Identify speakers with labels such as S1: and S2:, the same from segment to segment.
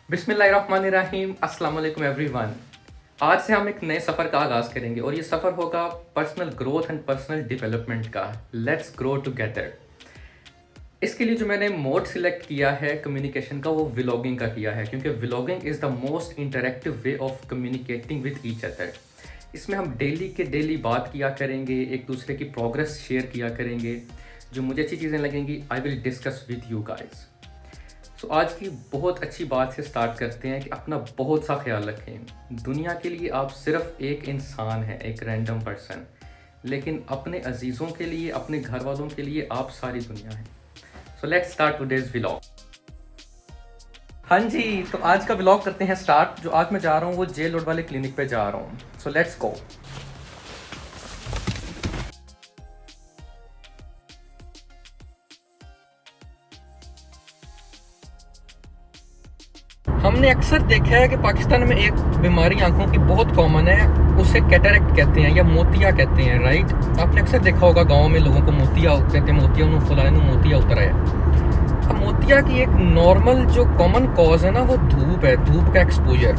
S1: बिस्मिल्लाहिर्रहमानिर्रहीम, अस्सलाम वालेकुम एवरीवन। आज से हम एक नए सफ़र का आगाज़ करेंगे और ये सफ़र होगा personal growth and personal development का। Let's grow together. इसके लिए जो मैंने मोड सिलेक्ट किया है कम्युनिकेशन का, वो व्लॉगिंग का किया है, क्योंकि vlogging is the most interactive way of communicating with each other. इसमें हम डेली के डेली बात किया करेंगे, एक दूसरे की प्रोग्रेस शेयर किया करेंगे। जो मुझे अच्छी चीज़ें लगेंगी I will discuss with you guys. So आज की बहुत अच्छी बात से स्टार्ट करते हैं कि अपना बहुत सा ख्याल रखें। दुनिया के लिए आप सिर्फ एक इंसान हैं, एक रैंडम पर्सन, लेकिन अपने अजीज़ों के लिए, अपने घर वालों के लिए आप सारी दुनिया हैं। So let's start today's vlog. हाँ जी, तो आज का व्लॉग करते हैं स्टार्ट। जो आज मैं जा रहा हूँ वो जेल रोड वाले क्लिनिक पे जा रहा हूँ। सो लेट्स गो। हमने अक्सर देखा है कि पाकिस्तान में एक बीमारी आंखों की बहुत कॉमन है, उसे कैटरेक्ट कहते हैं या मोतिया कहते हैं, राइट। आपने अक्सर देखा होगा गांव में लोगों को मोतिया कहते हैं, मोतिया उन्होंने फुलाने मोतिया उतर है। अब मोतिया की एक नॉर्मल जो कॉमन कॉज है ना, वो धूप है, धूप का एक्सपोजर,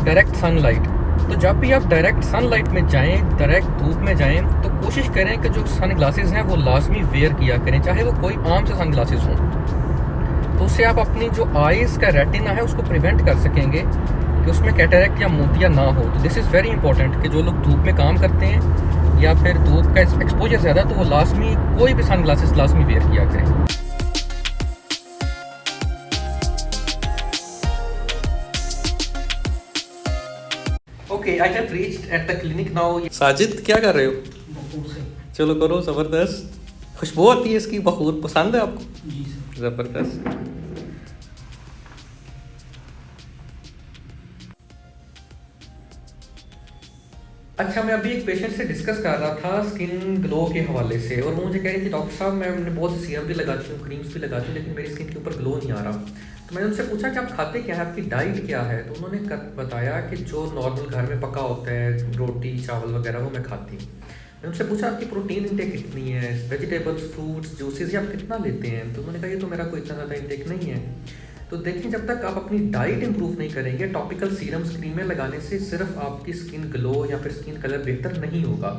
S1: डायरेक्ट सनलाइट। तो जब भी आप डायरेक्ट सनलाइट में जाएं, डायरेक्ट धूप में जाएं, तो कोशिश करें कि जो सन ग्लासेस हैं वो लाजमी वेयर किया करें, चाहे वो कोई आम से सन ग्लासेस हों। तो उससे आप अपनी जो आईज़ का रेटिना है उसको प्रिवेंट कर सकेंगे कि उसमें कैटरेक्ट या मोतिया ना हो। तो दिस इज़ वेरी इंपॉर्टेंट कि जो लोग धूप में काम करते हैं या फिर धूप का एक्सपोजर ज़्यादा, तो वो लाजमी कोई भी सन ग्लासेस लाजमी वेयर किया करें। Okay, I have reached eight the clinic now. Sajid, क्या कर रहे हो? चलो करो, ज़बरदस्त। खुशबू आती है इसकी, बखूर पसंद है आपको?
S2: जी सर।
S1: ज़बरदस्त। अच्छा, मैं अभी एक पेशेंट से डिस्कस कर रहा था स्किन ग्लो के हवाले से, और वो मुझे कह रही थी डॉक्टर साहब मैंने बहुत से सीरम भी लगाती हूँ, क्रीम्स भी लगाती हूँ, लेकिन मेरी स्किन के ऊपर ग्लो नहीं आ रहा। तो मैंने उनसे पूछा कि आप खाते क्या है, आपकी डाइट क्या है? तो उन्होंने बताया कि जो नॉर्मल घर में पका होता है, रोटी चावल वगैरह, वो मैं खाती हूँ। मैंने उनसे पूछा आपकी प्रोटीन इंटेक कितनी है, वेजिटेबल्स, फ्रूट्स, जूसेस, ये आप कितना लेते हैं? तो उन्होंने कहा ये तो मेरा कोई इतना ज़्यादा इंटेक नहीं है। तो देखिए, जब तक आप अपनी डाइट इंप्रूव नहीं करेंगे, टॉपिकल सीरम्स क्रीमें लगाने से सिर्फ आपकी स्किन ग्लो या फिर स्किन कलर बेहतर नहीं होगा।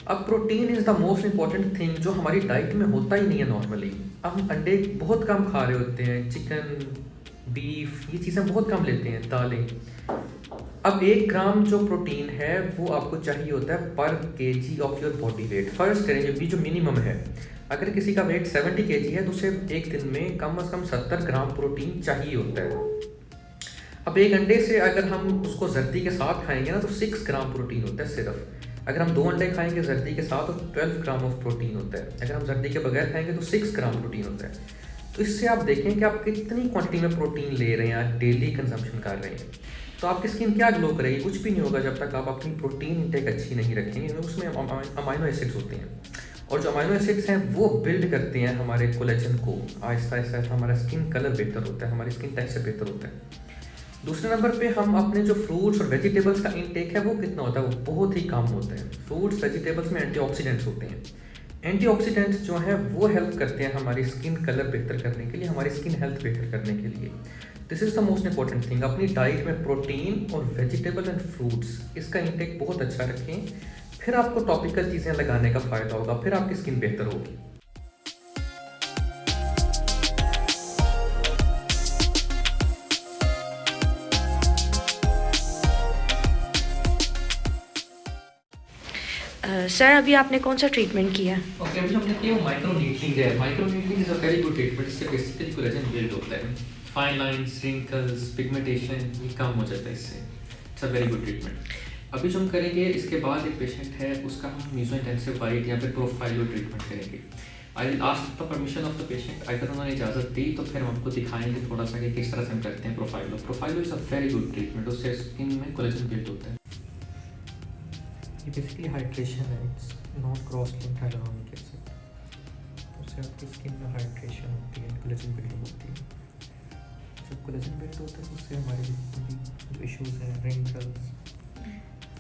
S1: अब protein is the most important thing जो हमारी डाइट में होता ही नहीं है नॉर्मली। अब हम अंडे बहुत कम खा रहे होते हैं, चिकन, बीफ, ये चीज़ें बहुत कम लेते हैं, दालें। अब 1 ग्राम जो प्रोटीन है वो आपको चाहिए होता है पर KG of your body weight. First करें जब भी जो मिनिमम है, अगर किसी का वेट 70 केजी है तो उसे एक दिन में कम से कम 70 ग्राम प्रोटीन चाहिए होता है। अब एक अंडे से अगर हम उसको जर्दी के साथ खाएंगे ना, तो 6 ग्राम प्रोटीन होता है सिर्फ। अगर हम 2 अंडे खाएंगे जर्दी के साथ तो 12 ग्राम ऑफ प्रोटीन होता है। अगर हम जर्दी के बगैर खाएंगे तो 6 ग्राम प्रोटीन होता है। तो इससे आप देखें कि आप कितनी क्वांटिटी में प्रोटीन ले रहे हैं, डेली कंजम्पशन कर रहे हैं। तो आपकी स्किन क्या ग्लो करेगी? कुछ भी नहीं होगा जब तक आप अपनी प्रोटीन इंटेक अच्छी नहीं रखेंगे। उसमें अमाइनो एसिड्स होते हैं, और जो अमाइनो एसिड्स हैं वो बिल्ड करते हैं हमारे कोलेजन को। आहिस्ता आहिस्ता हमारा स्किन कलर बेहतर होता है, हमारी स्किन टेक्सचर बेहतर होता है। दूसरे नंबर पे हम अपने जो फ्रूट्स और वेजिटेबल्स का इंटेक है वो कितना होता है? वो बहुत ही कम होता है। फ्रूट्स वेजिटेबल्स में एंटीऑक्सीडेंट्स होते हैं। एंटीऑक्सीडेंट्स जो हैं वो हेल्प करते हैं हमारी स्किन कलर बेहतर करने के लिए, हमारी स्किन हेल्थ बेहतर करने के लिए। This is the most important thing. अपनी डाइट में प्रोटीन और वेजिटेबल एंड फ्रूट्स, इसका इंटेक बहुत अच्छा रखें, फिर आपको टॉपिकल चीज़ें लगाने का फ़ायदा होगा, फिर आपकी स्किन बेहतर होगी।
S3: सर अभी आपने कौन सा ट्रीटमेंट किया?
S1: ओके, अभी हमने किया माइक्रो नीडलिंग है। Micro needling is a very good treatment. इससे बेसिकली कोलेजन बिल्ड होता है, फाइन लाइंस, रिंकल्स, पिगमेंटेशन ये कम हो जाता है इससे। It's a very good treatment. अभी जो हम करेंगे, इसके बाद एक पेशेंट है उसका हम मीजो इंटेंसिव वाइट या फिर प्रोफाइलो ट्रीटमेंट करेंगे। I will ask the permission of the patient. अगर उन्होंने इजाज़त दी तो फिर हम आपको दिखाएंगे थोड़ा सा कि किस तरह से हम करते हैं Profhilo. Profhilo is a very good treatment, उससे स्किन में कोलेजन बिल्ड होता है। ये बेसिकली हाइड्रेशन है, it's not cross linked hyaluronic acid. उससे आपकी स्किन में हाइड्रेशन होती है, कोलेजन बिल्डिंग होती है। जब कोलेजन बिल्ड होता है तो उससे हमारे जो इश्यूज़ हैं, रिंकल्स,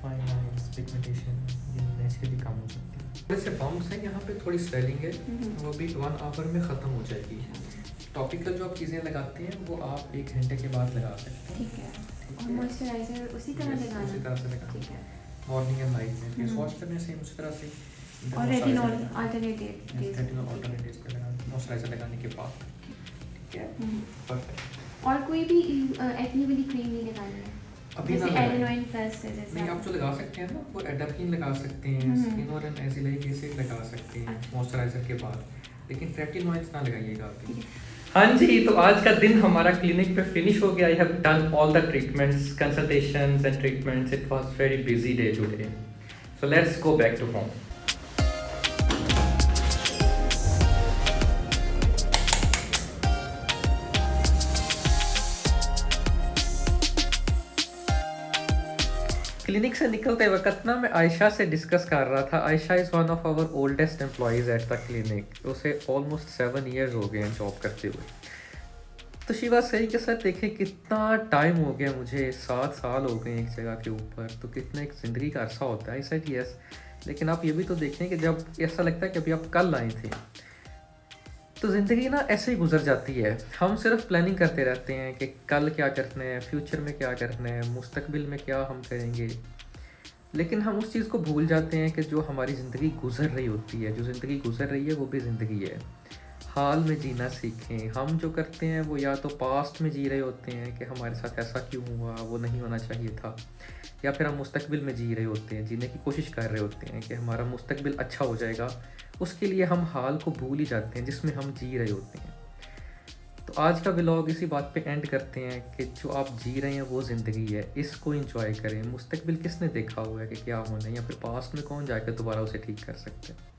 S1: फाइन लाइंस, पिगमेंटेशन, ये नेचुरली कम हो सकती है। वैसे बम्प्स हैं यहाँ पे, थोड़ी स्वेलिंग है, वो भी 1 आवर में ख़त्म हो जाएगी। टॉपिकल जो आप चीज़ें लगाते हैं वो आप 1 घंटे के बाद लगा सकते हैं।
S2: ठीक है।
S1: ठीक
S2: और
S1: है।
S2: मॉइस्चराइजर उसी तरह
S1: Yes,
S2: लगाना
S1: उसी तरह से लगाना।
S2: ठीक है।
S1: मॉर्निंग एंड नाइट में फेस
S2: हम्म।
S1: वॉश करने से उसी तरह से
S2: और रेटिनॉल अल्टरनेटिव
S1: रेटिनॉल ऑल्टरनेटिव्स पे लगाना, मॉइस्चराइजर लगाने के बाद। ठीक है, परफेक्ट।
S2: और कोई भी एक्ने वाली क्रीम नहीं लगानी है
S1: अभी ना
S2: जैसे
S1: लगाएं।
S2: एलेनोइन प्लस है जैसे
S1: नहीं, आप जो लगा सकते हैं ना वो एडाप्टिन लगा सकते हैं,
S2: हम्म।
S1: स्किन और एसिलाइक एसिड लगा सकते हैं
S2: अच्छा।
S1: मॉइस्चराइजर के बाद, लेकिन रेटिनॉइड्स ना लगाइएगा अभी। हाँ जी, तो आज का दिन हमारा क्लिनिक पे फिनिश हो गया। I have done all the treatments, consultations and treatments. It was very busy day today, so let's go back to home. Clinic से निकलते वक्त ना मैं आयशा से डिस्कस कर रहा था। Ayesha is one of our oldest employees at the clinic. उसे ऑलमोस्ट 7 ईयर्स हो गए हैं जॉब करते हुए। तो शी वाज सेइंग कि सर देखिए कितना टाइम हो गया, मुझे 7 साल हो गए एक जगह के ऊपर, तो कितना एक ज़िंदगी का अरसा होता है। आई सेड यस, लेकिन आप ये भी तो देखें कि जब ऐसा लगता है कि अभी आप कल आए थे, तो ज़िंदगी ना ऐसे ही गुजर जाती है। हम सिर्फ प्लानिंग करते रहते हैं कि कल क्या करना है, फ्यूचर में क्या करना है, मुस्तकबिल में क्या हम करेंगे, लेकिन हम उस चीज़ को भूल जाते हैं कि जो हमारी ज़िंदगी गुजर रही होती है, जो ज़िंदगी गुजर रही है वो भी ज़िंदगी है। हाल में जीना सीखें। हम जो करते हैं वो या तो पास्ट में जी रहे होते हैं कि हमारे साथ ऐसा क्यों हुआ, वो नहीं होना चाहिए था, या फिर हम मुस्तकबिल में जी रहे होते हैं, जीने की कोशिश कर रहे होते हैं कि हमारा मुस्तकबिल अच्छा हो जाएगा। उसके लिए हम हाल को भूल ही जाते हैं जिसमें हम जी रहे होते हैं। तो आज का व्लॉग इसी बात पे एंड करते हैं कि जो आप जी रहे हैं वो ज़िंदगी है, इसको एंजॉय करें। मुस्तकबिल किसने देखा हुआ है कि क्या होना है, या फिर पास्ट में कौन जाकर दोबारा उसे ठीक कर सकते हैं।